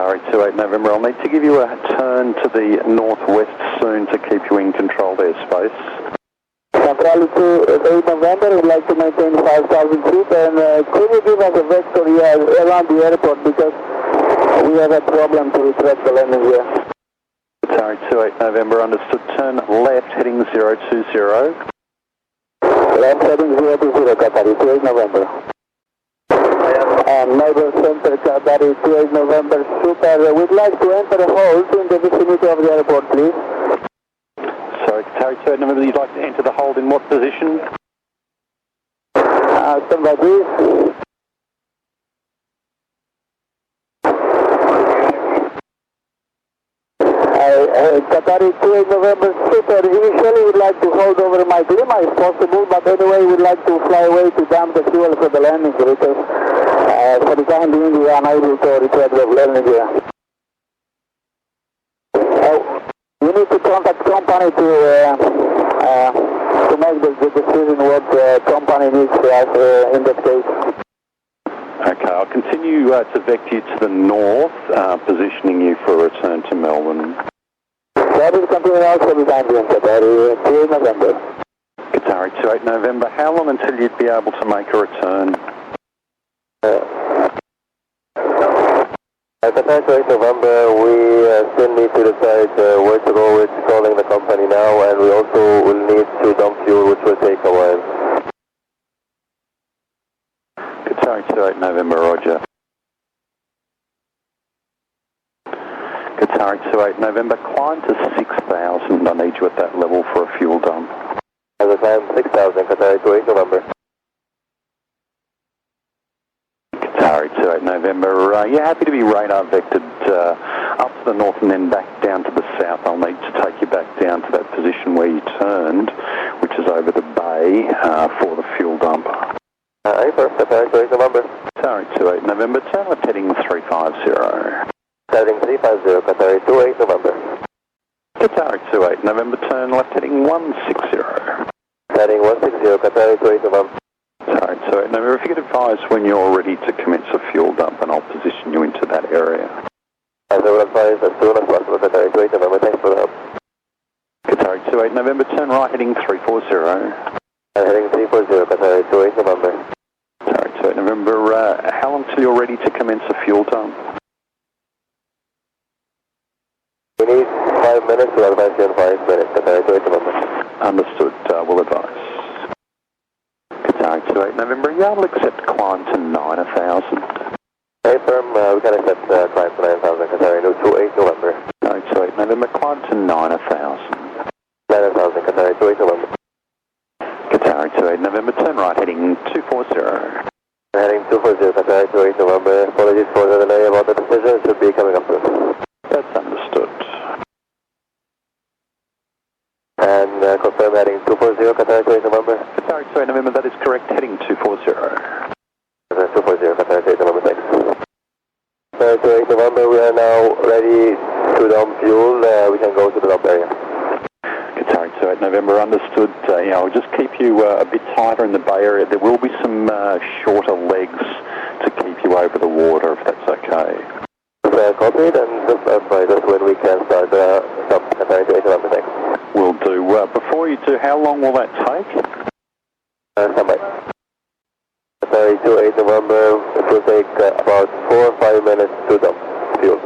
Qatar 28 November, I'll need to give you a turn to the northwest soon to keep you in controlled airspace. Qatar 28 November, we'd like to maintain 5,000 feet, and could you give us a vector here around the airport, because we have a problem to retract the landing here. Qatar 28 November, understood, turn left heading 020. Left heading 020, Qatar 28 November. Melbourne Center, Qatar 28 November, super. We'd like to enter a hold in the vicinity of the airport, please. Sorry, Qatar 28 November, you'd like to enter the hold in what position? Stand by, please. Qatar 28 November, super. Initially, we'd like to hold over Mike Lima if possible, but anyway, we'd like to fly away to dump the fuel for the landing because for the time being, we are unable to retract the landing here. We need to contact company to make the decision what the company needs to us in that case. Okay, I'll continue to vector you to the north, positioning you for a return to Melbourne. That is continuing also the time being, Qatar 28 November. Qatar 28 November, how long until you'd be able to make a return? Qatar 28 November, we still need to decide where to go with calling the company now, and we also will need to dump fuel, which will take a while. Qatar 28 November, roger. Qatar 28 November, climb to 6,000. I need you at that level for a fuel dump. At the time, 6,000, Qatar 28 November. Qatar 28 November, you're happy to be radar vectored up to the north and then back down to the south. I'll need to take you back down to that position where you turned, which is over the bay for the fuel dump. Qatar 28 November. Qatar 28 November, turn left heading 350. Heading 350, Qatar 28 November. Qatar 28 November, turn left heading 160. Heading 160, Qatar 28 November. Qatar 28 November, if you could advise when you're ready to commence a fuel dump and I'll position you into that area. As I will advise as soon as possible, Qatar 28 November, thanks for the help. Qatar 28 November, turn right heading 340. Heading 340, Qatar 28 November. Qatar 28 November, how long till you're ready to commence a fuel dump? We need 5 minutes to advise you in 5 minutes, Qatar 28 November. Understood, we'll advise. Qatar 28 November, yeah, I'll accept climb to 9,000. Hey firm, we can accept climb to 9,000, Qatar 28 November. Qatar 28 November, climb to 9,000. 9,000, Qatar 28 November. Qatar 28 November, turn right heading 240. Heading 240, Qatar 28 November. Apologies for the delay about the decision, it should be coming up soon. That's understood. And confirm heading 240, Qatar 28 November. Qatar 28 November, that is correct, heading 240. Qatar 240, Qatar 28 November, thanks. Qatar 28 November, we are now ready to dump fuel. We can go to the dump area. Qatar 28 November, understood. I'll just keep you a bit tighter in the bay area. There will be some shorter legs to keep you over the water, if that's okay. Copied, and just advise us when we can start the dump. Qatar 28 November, thanks. Will do. Before you do, how long will that take? Stand by. Qatar 28 November, it will take about 4 or 5 minutes to dump fuel.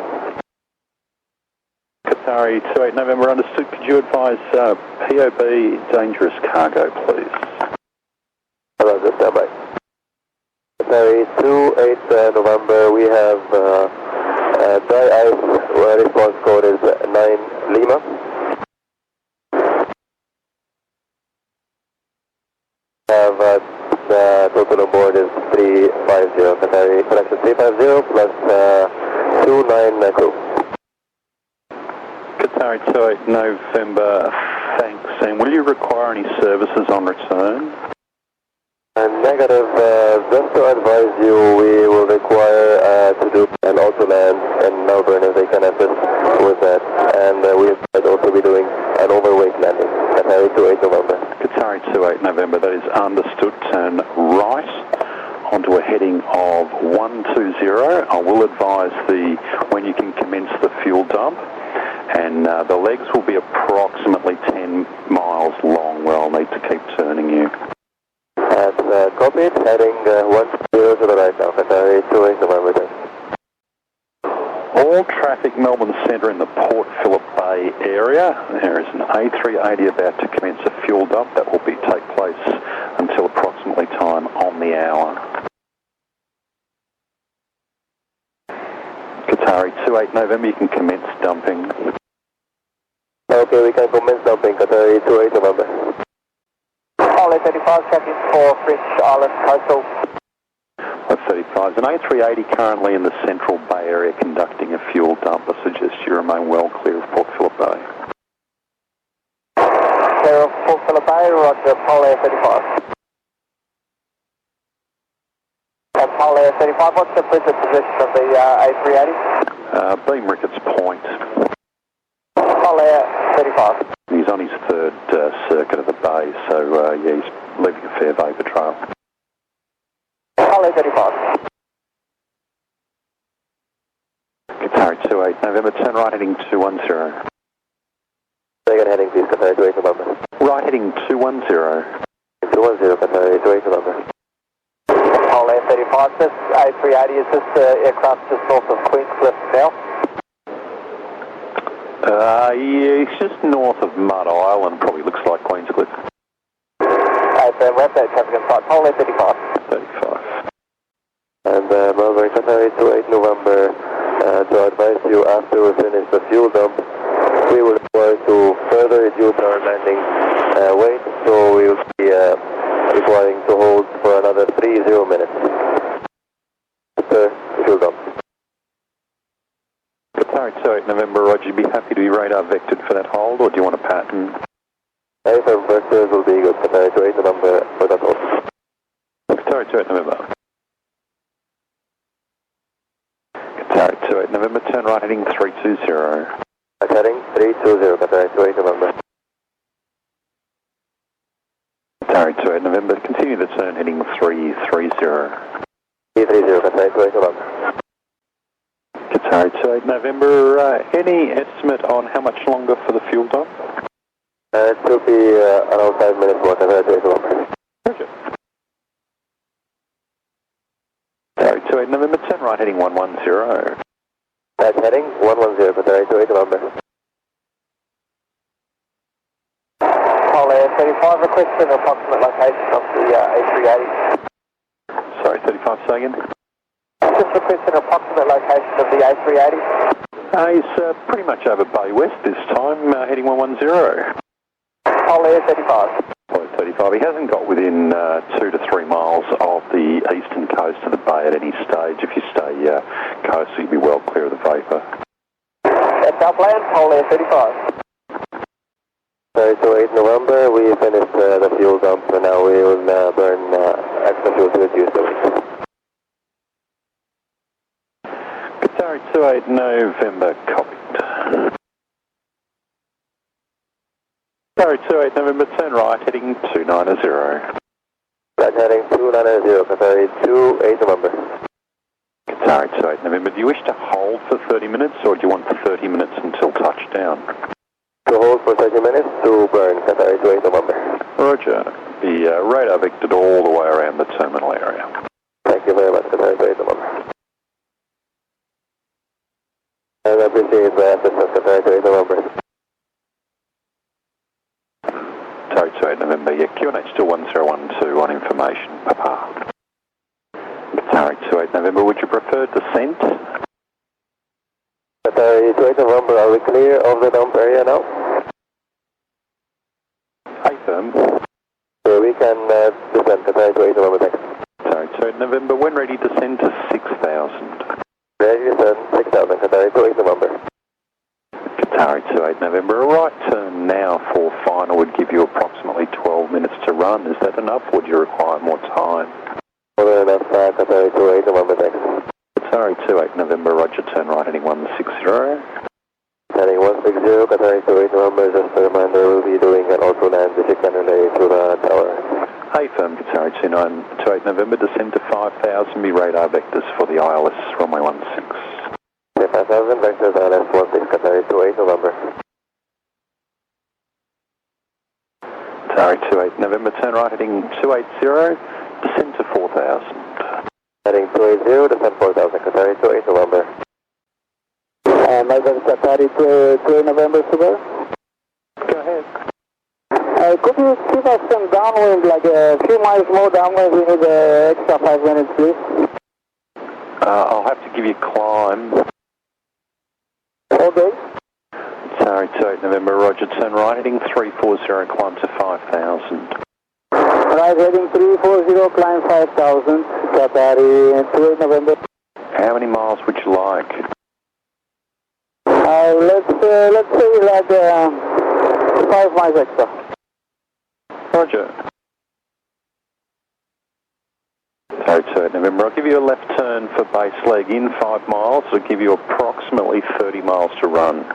Qatar 28 November, understood. Could you advise POB dangerous cargo, please? Hello, just stand by. Qatar 28 November, we have dry ice, where response code is 9 Lima. Have the total on board is 350, Qatar correction 350 plus 29 crew. Qatar 28 November, thanks. And will you require any services on return? Negative, just to advise you, we will require to do an auto land in Melbourne if they can assist with that. And we might also be doing an overweight landing. Qatar 28 November. Qatar 28 November, that is understood. Turn right onto a heading of 120. I will advise when you can commence the fuel dump, and the legs will be approximately 10 miles long where I'll need to keep turning you. That's copied, heading 120 to the right now, Qatar 28 November. All traffic Melbourne Centre in the Port Phillip Bay area. There is an A380 about to commence a fuel dump that will take place until approximately time on the hour. Qatar 28 November, you can commence dumping. Okay, we can commence dumping, Qatar 28 November. Holly 35, checking for French Island Coastal. 35 is an A380 currently in the Central Bay area conducting a fuel dump. I suggest you remain well clear of Port Phillip Bay. Clear of Port Phillip Bay, roger, Holly 35. And Holly 35, what's the present position of the A380? Beam Ricketts Point. Holly 35. He's on his third circuit of the bay, so yeah, he's leaving a fair vapour trail. Holly 35. Qatar 28 November, turn right heading 210. Second heading please, Qatar 28 November. Right heading 210. 210, Qatar 28 November. Holly 35, this A380, is this aircraft just north of Queenscliff now? Yeah, it's just north of Mud Island, probably looks like Queenscliff. Okay, we have that traffic in sight, Holly 35. 35. And Melbourne, Qatar 28 November, to advise you after we finish the fuel dump, we will require to further reduce our landing weight, so we will be requiring to hold for another 30 minutes. After fuel dump. Qatar 28 November, Roger, be happy to be radar vectored for that hold, or do you want a pattern? AFM vectors will be good, Qatar 28 November for that hold. Qatar 28 November. Qatar 28 November, turn right heading 320. Right heading 320, Qatar 28 November. Qatar 28 November, continue to turn heading 330. 330, Qatar 28 November. Qatar 28 November, any estimate on how much longer for the fuel dump? It will be around 5 minutes more, Qatar 28 November. Roger. Qatar 28 November, turn right heading 110. That's heading 110, Qatar 28 November. Holly 35, requesting approximate location of the A380. Sorry, 35 say again? Just requesting approximate location of the A380. He's pretty much over Bay West this time, heading 110. Holly 35. Holly 35. He hasn't got within 2 to 3 miles of the eastern coast of the bay at any stage. If you stay coastal, you'll be well clear of the vapour. That's upland, Holly 35. 28 November, we finished the fuel dump, so now we will burn extra fuel to reduce the weight. Qatar 28 November, copied. Qatar 28 November, turn right, heading 290. Right, heading 290, Qatar 28 November. Qatar 28 November, do you wish to hold for 30 minutes, or do you want 30 minutes until touchdown? To hold for 30 minutes to burn, Qatar 28 November. Roger. The radar vectored all the way around the terminal area. Thank you very much, Qatar 28 November. And I appreciate the assistance, Qatar 28 November. Qatar 28 November, yeah, QNH still 1012 on information, Papa. Qatar 28 November, would you prefer descent? Qatar 28 November, are we clear of the dump area now? Affirm. So we can descend, Qatar 28 November, thanks. Qatar 28 November, when ready, descend to 6,000. Ready to descend, 6,000, Qatar 28 November. Qatar 28 November, a right turn now for final would give you approximately 12 minutes to run. Is that enough, or do you require more time? More than enough time, Qatar 28 November, thanks. Qatar 28 November, roger, turn right heading 160. Heading 160, Qatar 28 November, just a reminder, we'll be doing an auto land which you can relay to the tower. Hey firm, Qatar 2928 November, descend to 5000, be radar vectors for the ILS runway 16. 5000, vectors ILS 16, Qatar 28 November. Qatar 28 November, turn right heading 280, descend to 4000. Heading 280, descend 4000, Qatar 28 November. Melbourne, Qatar 28 November, Suburbs. Go ahead. Could you give us some downwind, like a few miles more downwind? We need extra 5 minutes, please. I'll have to give you climb. Okay. Sorry, 28 November, roger, turn right heading 340, climb to 5000. Right heading 340, climb 5000, Qatar 28 November. How many miles would you like? Let's say like 5 miles extra. Roger. Sorry, 28 November, I'll give you a left turn for base leg in 5 miles, it'll give you approximately 30 miles to run.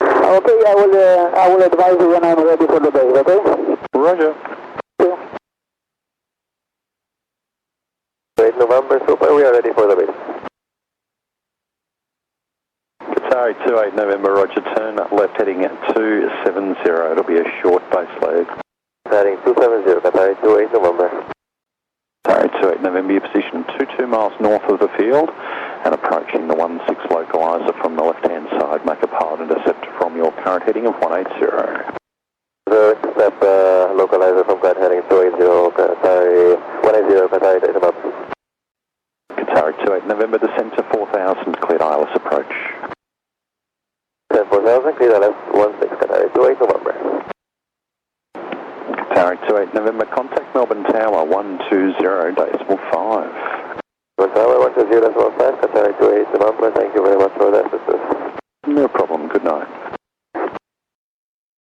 Okay, I will advise you when I'm ready for the base, okay? Roger. 28 November, super, we are ready for the base. Qatar 28 November, roger, turn left heading at 270, it'll be a short base leg. Heading 270, Qatar 28 November. Qatar 28 November, your position 22 miles north of the field and approaching the 16 localizer from the left hand side, make a pilot intercept from your current heading of 180. The intercept localizer from current heading 280, Qatar 180, Qatar 28 November. Qatar 28 November, descend to 4000, cleared ILS approach. 104000, cleared ILS 16, Qatar 28 November. Qatar 28 November, contact Melbourne Tower 120.5. Melbourne Tower 120.5, Qatar 28 November, thank you very much for the assistance. No problem, good night.